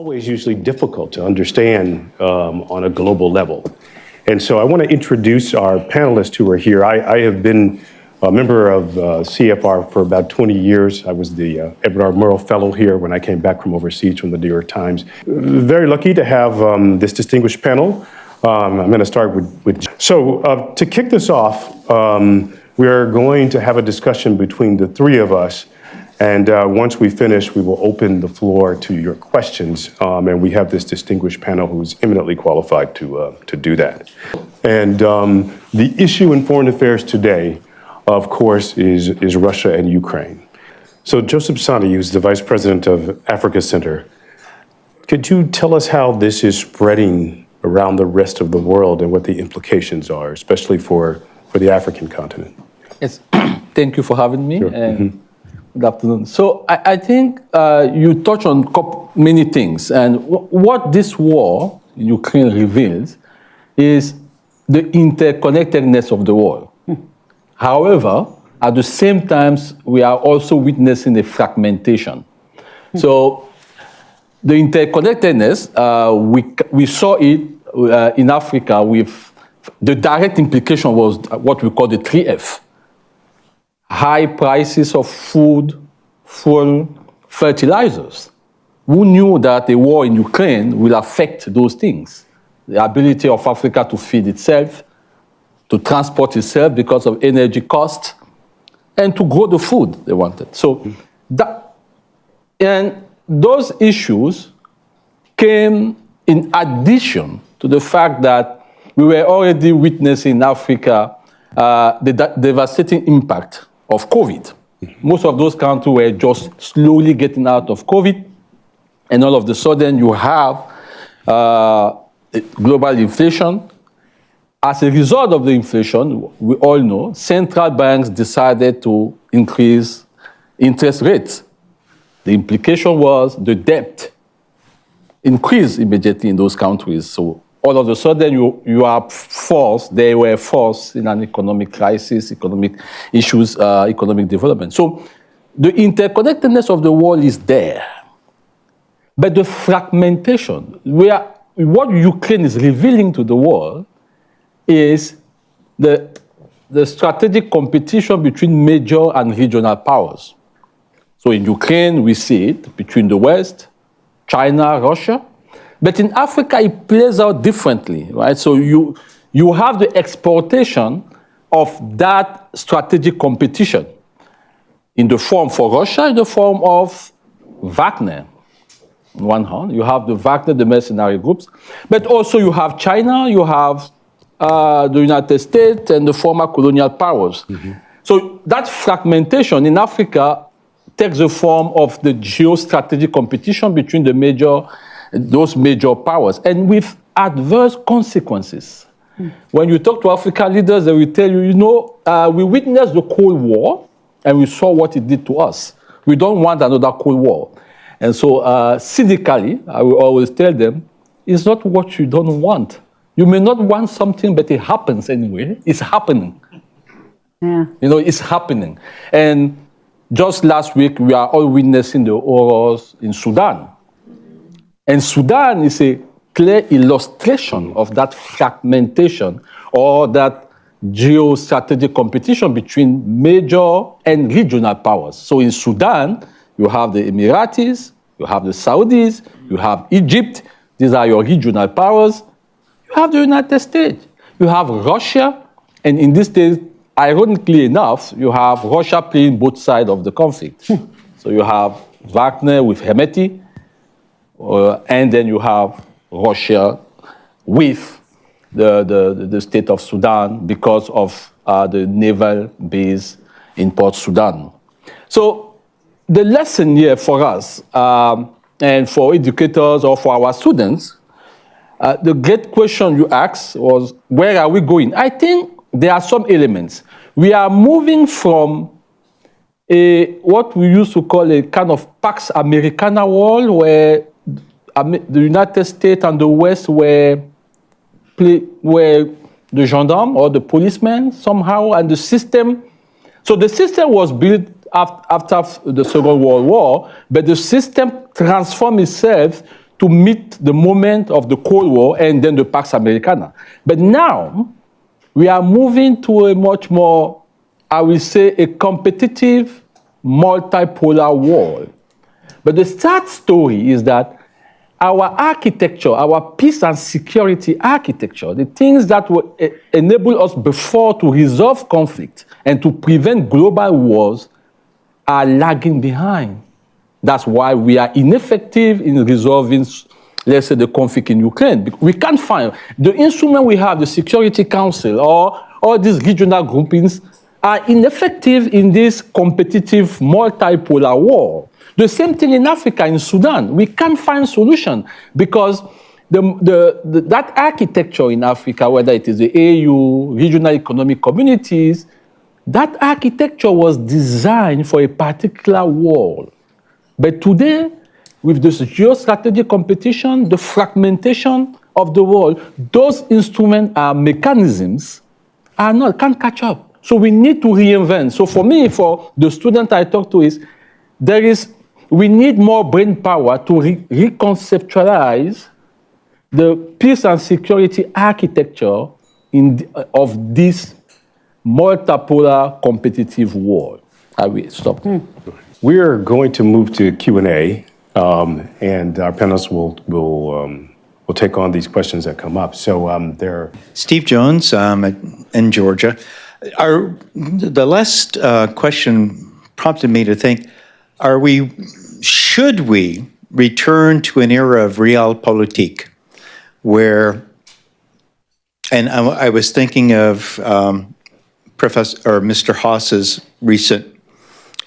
always usually difficult to understand on a global level. And so I want to introduce our panelists who are here. I have been a member of CFR for about 20 years. I was the Edward R. Murrow Fellow here when I came back from overseas from the New York Times. Very lucky to have this distinguished panel. I'm going to start with So to kick this off, we are going to have a discussion between the three of us. And once we finish, we will open the floor to your questions. And we have this distinguished panel who's eminently qualified to do that. And the issue in foreign affairs today, of course, is Russia and Ukraine. So Joseph Sani, who's the Vice President of Africa Center, could you tell us how this is spreading around the rest of the world and what the implications are, especially for the African continent? Yes, thank you for having me. Sure. Good afternoon. So I think you touch on many things, and what this war in Ukraine reveals is the interconnectedness of the world. However, at the same time, we are also witnessing a fragmentation. So the interconnectedness, we saw it in Africa with the direct implication was what we call the 3F. High prices of food, fuel, fertilizers. Who knew that a war in Ukraine will affect those things? The ability of Africa to feed itself, to transport itself because of energy costs, and to grow the food they wanted. So and those issues came in addition to the fact that we were already witnessing in Africa the devastating impact of COVID. Most of those countries were just slowly getting out of COVID, and all of a sudden you have global inflation. As a result of the inflation, we all know, central banks decided to increase interest rates. The implication was the debt increased immediately in those countries. So all of a sudden, you are forced, they were forced in an economic crisis, economic issues, economic development. So the interconnectedness of the world is there. But the fragmentation, what Ukraine is revealing to the world is the strategic competition between major and regional powers. So in Ukraine, we see it between the West, China, Russia. But in Africa, it plays out differently, right? So you have the exportation of that strategic competition in the form for Russia, in the form of Wagner. On one hand, you have the Wagner, the mercenary groups, but also you have China, you have the United States and the former colonial powers. So that fragmentation in Africa takes the form of the geostrategic competition between those major powers, and with adverse consequences. When you talk to African leaders, they will tell you, we witnessed the Cold War, and we saw what it did to us. We don't want another Cold War. And so cynically, I will always tell them, it's not what you don't want. You may not want something, but it happens anyway. It's happening. Yeah. It's happening. And just last week, we are all witnessing the horrors in Sudan. And Sudan is a clear illustration of that fragmentation or that geostrategic competition between major and regional powers. So in Sudan, you have the Emiratis, you have the Saudis, you have Egypt. These are your regional powers. You have the United States. You have Russia. And in this case, ironically enough, you have Russia playing both sides of the conflict. So you have Wagner with Hemeti, and then you have Russia with the state of Sudan because of the naval base in Port Sudan. So the lesson here for us and for educators or for our students, the great question you asked was, where are we going? I think there are some elements. We are moving from what we used to call a kind of Pax Americana world where the United States and the West were the gendarme or the policemen somehow, and the system. So the system was built after the Second World War, but the system transformed itself to meet the moment of the Cold War and then the Pax Americana. But now, we are moving to a much more, I will say, a competitive, multipolar world. But the sad story is that our architecture, our peace and security architecture, the things that will enable us before to resolve conflict and to prevent global wars are lagging behind. That's why we are ineffective in resolving, let's say, the conflict in Ukraine. We can't find the instrument we have, the Security Council, or all these regional groupings are ineffective in this competitive multipolar war. The same thing in Africa, in Sudan. We can't find solution because that architecture in Africa, whether it is the AU, regional economic communities, that architecture was designed for a particular world. But today, with this geostrategic competition, the fragmentation of the world, those instruments are mechanisms can't catch up. So we need to reinvent. So for me, for the student I talk to we need more brain power to reconceptualize the peace and security architecture of this multipolar competitive world. I will stop. We are going to move to Q&A, and our panelists will take on these questions that come up. So Steve Jones in Georgia. The last question prompted me to think, should we return to an era of realpolitik where, and I was thinking of Mr. Haas's recent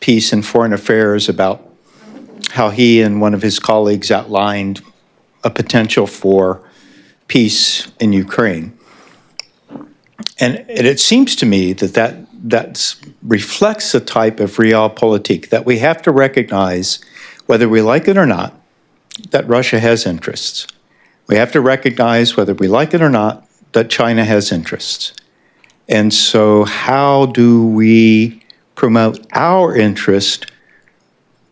piece in Foreign Affairs about how he and one of his colleagues outlined a potential for peace in Ukraine. And it seems to me that reflects a type of realpolitik that we have to recognize, whether we like it or not, that Russia has interests. We have to recognize, whether we like it or not, that China has interests. And so how do we promote our interest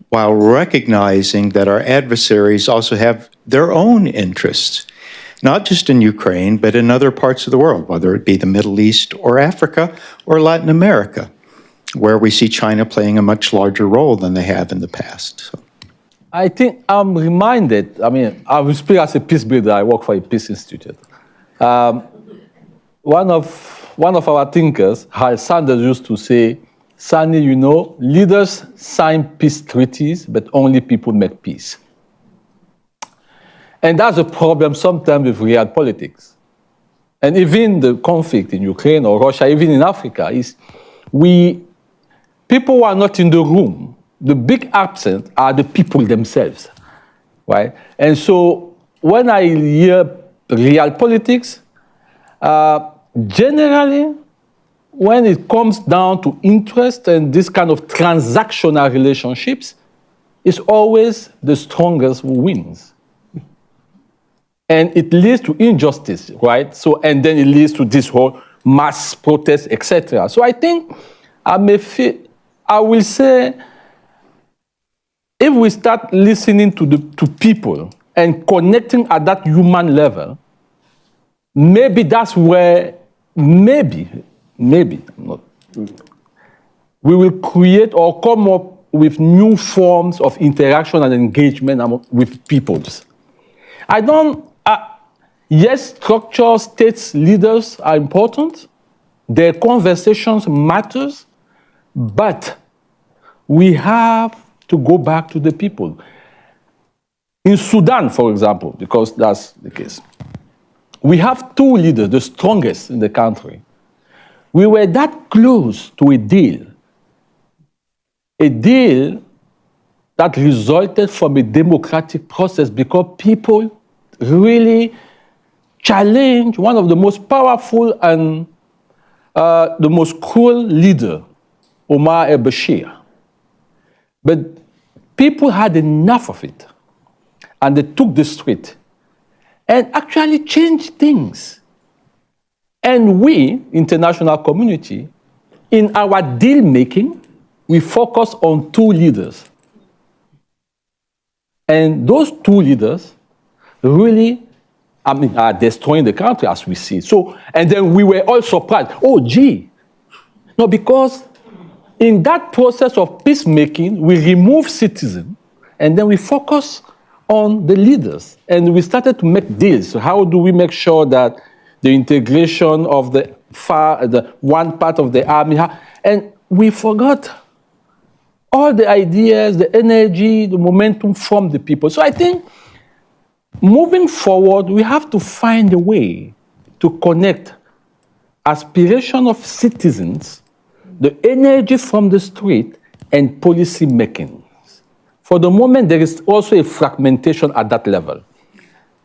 while recognizing that our adversaries also have their own interests, not just in Ukraine, but in other parts of the world, whether it be the Middle East or Africa or Latin America, where we see China playing a much larger role than they have in the past. So. I think I'm reminded, I will speak as a peace builder. I work for a peace institute. One of our thinkers, Hal Sanders, used to say, Sani, leaders sign peace treaties, but only people make peace. And that's a problem sometimes with realpolitics. And even the conflict in Ukraine or Russia, even in Africa, is people who are not in the room, the big absent are the people themselves, right? And so when I hear realpolitics, generally, when it comes down to interest and this kind of transactional relationships, it's always the strongest who wins. And it leads to injustice, right? So, and then it leads to this whole mass protest, etc. So I think I will say, if we start listening to people and connecting at that human level, maybe that's where, maybe, not, we will create or come up with new forms of interaction and engagement with peoples. Yes, structure, states, leaders are important. Their conversations matters, but we have to go back to the people. In Sudan, for example, because that's the case, we have two leaders, the strongest in the country. We were that close to a deal that resulted from a democratic process because people really challenged one of the most powerful and the most cruel leader, Omar al-Bashir. But people had enough of it, and they took the street and actually changed things. And we, international community, in our deal making, we focus on two leaders. And those two leaders really, are destroying the country as we see. So, and then we were all surprised. Oh, gee. No, because in that process of peacemaking, we remove citizens and then we focus on the leaders. And we started to make deals. So how do we make sure that the integration of the one part of the army, and we forgot all the ideas, the energy, the momentum from the people. So I think moving forward, we have to find a way to connect aspiration of citizens, the energy from the street, and policy making. For the moment, there is also a fragmentation at that level.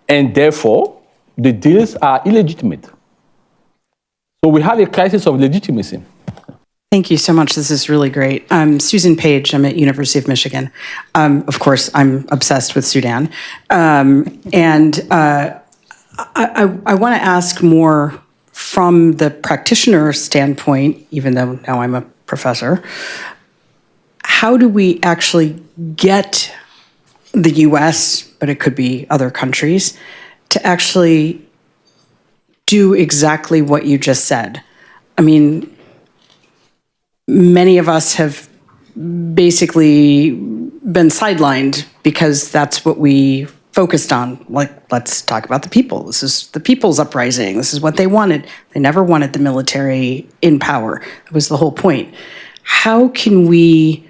And therefore, the deals are illegitimate. So we have a crisis of legitimacy. Thank you so much. This is really great. I'm Susan Page. I'm at University of Michigan. Of course, I'm obsessed with Sudan. I want to ask more from the practitioner standpoint, even though now I'm a professor. How do we actually get the US, but it could be other countries, to actually do exactly what you just said? I mean, many of us have basically been sidelined because that's what we focused on. Like, let's talk about the people. This is the people's uprising. This is what they wanted. They never wanted the military in power. That was the whole point. How can we,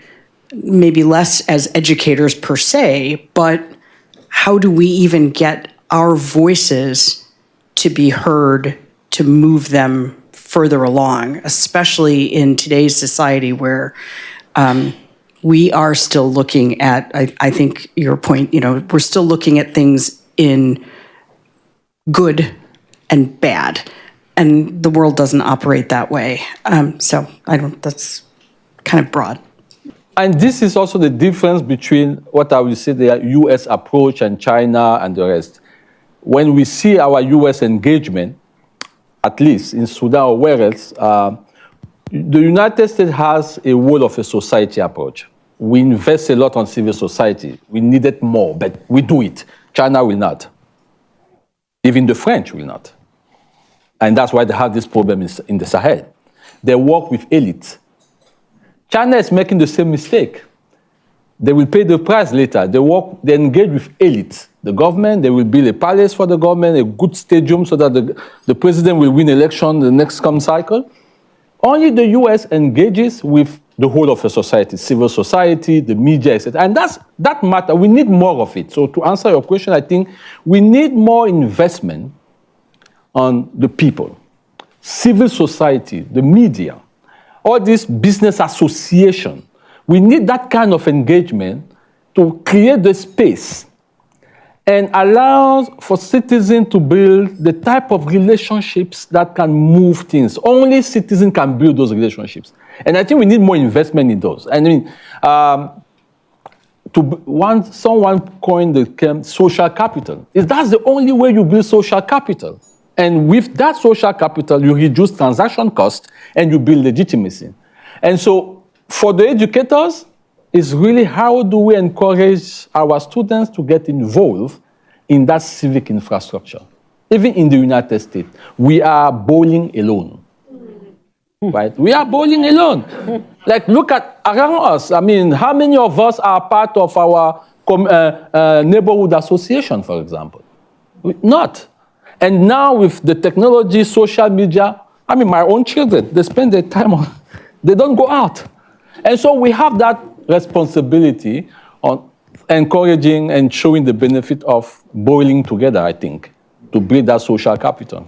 maybe less as educators per se, but how do we even get our voices to be heard, to move them further along, especially in today's society where we are still looking at, I think your point, we're still looking at things in good and bad, and the world doesn't operate that way. So that's kind of broad. And this is also the difference between what I will say the US approach and China and the rest. When we see our US engagement, at least in Sudan or where else, the United States has a whole of a society approach. We invest a lot on civil society. We need it more, but we do it. China will not. Even the French will not. And that's why they have this problem in the Sahel. They work with elites. China is making the same mistake. They will pay the price later. They engage with elites. The government, they will build a palace for the government, a good stadium so that the president will win election the next cycle. Only the US engages with the whole of the society, civil society, the media, etc. And that matter. We need more of it. So to answer your question, I think we need more investment on the people, civil society, the media, all this business association. We need that kind of engagement to create the space and allow for citizens to build the type of relationships that can move things. Only citizens can build those relationships. And I think we need more investment in those. I mean, someone coined the term social capital. That's the only way you build social capital. And with that social capital, you reduce transaction costs and you build legitimacy. And so for the educators, it's really how do we encourage our students to get involved in that civic infrastructure. Even in the United States, we are bowling alone. Right? We are bowling alone. Like, look at around us. I mean, how many of us are part of our neighborhood association, for example? Not. And now with the technology, social media, I mean, my own children, they spend their time on, they don't go out. And so we have that responsibility on encouraging and showing the benefit of bowling together, I think, to build that social capital.